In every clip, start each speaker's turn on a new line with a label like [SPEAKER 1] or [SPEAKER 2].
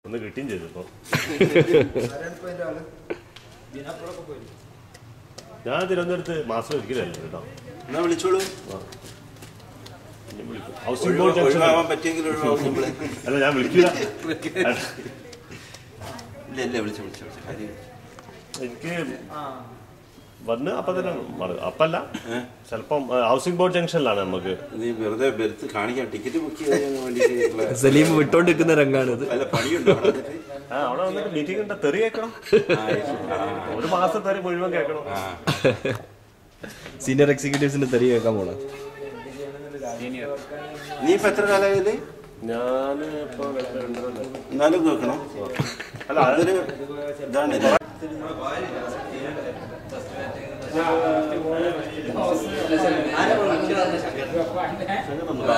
[SPEAKER 1] ഒന്ന് കിട്ടുകയും ചെയ്തു ഇപ്പോൾ. ഞാൻ തിരുവനന്തപുരത്ത് മാസം ഒരിക്കലല്ലേ കേട്ടോ.
[SPEAKER 2] എന്നാ വിളിച്ചോളൂ.
[SPEAKER 1] ഹൗസിംഗ് ബോർഡ് ജംഗ്ഷൻ അല്ല, ഞാൻ വിളിക്കില്ല. എനിക്ക് വന്ന് അപ്പം തന്നെ അപ്പല്ല, ചിലപ്പം ഹൗസിംഗ് ബോർഡ് ജംഗ്ഷനിലാണ് നമുക്ക്.
[SPEAKER 2] നീ വെറുതെ കാണിക്കാൻ ടിക്കറ്റ് ബുക്ക് ചെയ്യാൻ
[SPEAKER 3] സലീം വിട്ടോണ്ടിരിക്കുന്ന രംഗാണിത്.
[SPEAKER 1] അവിടെ വന്നിട്ട് മീറ്റിംഗ് ഉണ്ട്, തെറി കേൾക്കണം. ഒരു മാസം തെറി മുഴുവൻ കേൾക്കണം.
[SPEAKER 3] സീനിയർ എക്സിക്യൂട്ടീവ്സിന്റെ തെറി കേൾക്കാൻ പോണ.
[SPEAKER 2] നീ ഇപ്പൊ എത്ര കാലമായത്?
[SPEAKER 1] ഞാൻ
[SPEAKER 2] എന്നാലും നോക്കണം. അല്ല അതൊരു ഇതാണ്.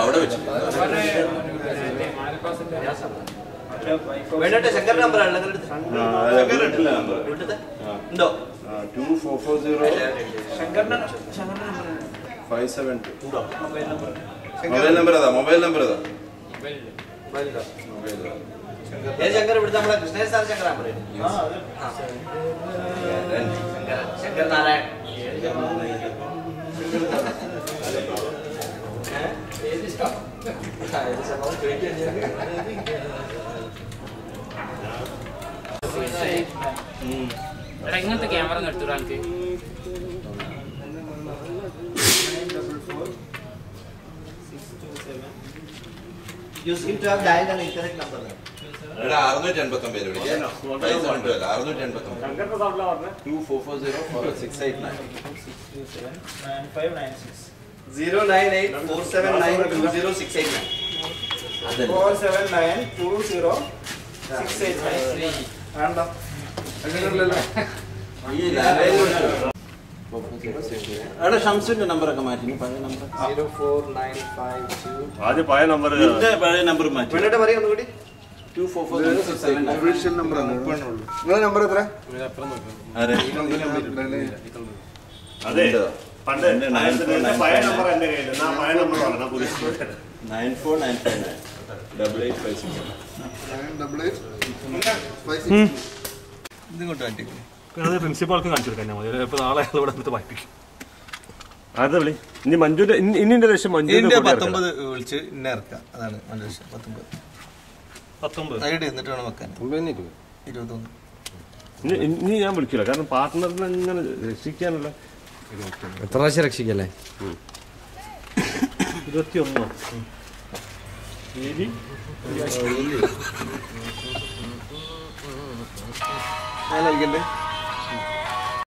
[SPEAKER 2] അവിടെ വെച്ചു
[SPEAKER 3] ശങ്കർ നമ്പർ
[SPEAKER 2] 244057. മൊബൈൽ നമ്പർ അതാ. മൊബൈൽ നമ്പർ അതാ.
[SPEAKER 3] ശങ്കർ ഇവിടുത്തെ നമ്മളെ കൃഷ്ണേഷ് സാർ ശങ്കർ നമ്പർ ശങ്കർ നാരായൺ.
[SPEAKER 4] ഇങ്ങനത്തെ ക്യാമറ എടുത്തു എനിക്ക്.
[SPEAKER 3] You seem to have dialed an incorrect number.
[SPEAKER 2] 689 വിളിക്കാം. 24404689.
[SPEAKER 3] 09847920689.
[SPEAKER 5] 4792068. ആണോ? അങ്ങനെയല്ലല്ലോ.
[SPEAKER 2] അവിടെ ഷംസുന്റെ നമ്പറൊക്കെ മാറ്റി. പഴയ നമ്പർ
[SPEAKER 3] 04952.
[SPEAKER 1] ആദ്യം പഴയ നമ്പർ,
[SPEAKER 2] പഴയ നമ്പർ മാറ്റി.
[SPEAKER 3] വേണ്ടിട്ട് പറയാം ഒന്നുകൂടി.
[SPEAKER 2] 24404689.
[SPEAKER 5] നമ്പർ നിങ്ങളെ നമ്പർ എത്ര?
[SPEAKER 1] അതെ പണ്ട് പഴയ നമ്പർ എന്റെ കയ്യിൽ. പഴയ നമ്പർ പറഞ്ഞ പുതിയ
[SPEAKER 2] 94948856.
[SPEAKER 3] ഇതിങ്ങോട്ട് മാറ്റി.
[SPEAKER 6] അത് പ്രിൻസിപ്പാൾക്ക് കാണിച്ചു കൊടുക്കാൻ മതി. ഇപ്പോൾ നാളെ അയാൾ ഇവിടെ വന്നിട്ട് വായിപ്പിക്കും.
[SPEAKER 1] അത് വിളി. ഇനി മഞ്ജുന്റെ ഇന്നിന്റെ ലക്ഷ്യം മഞ്ജുന്റെ
[SPEAKER 3] 19 വിളിച്ച് ഇന്നെ ഇറക്കാം. അതാണ് നല്ല ലക്ഷ്യം. 19 ഐഡി എന്നിട്ട് വേണം വെക്കാൻ. 21.
[SPEAKER 1] ഇനി ഞാൻ വിളിക്കില്ല, കാരണം പാർട്ട്ണറിനെ ഇങ്ങനെ രക്ഷിക്കാനുള്ള.
[SPEAKER 3] എത്ര പ്രാവശ്യം രക്ഷിക്കല്ലേ?
[SPEAKER 6] 21.
[SPEAKER 3] ഞാൻ നൽകണ്ടേ?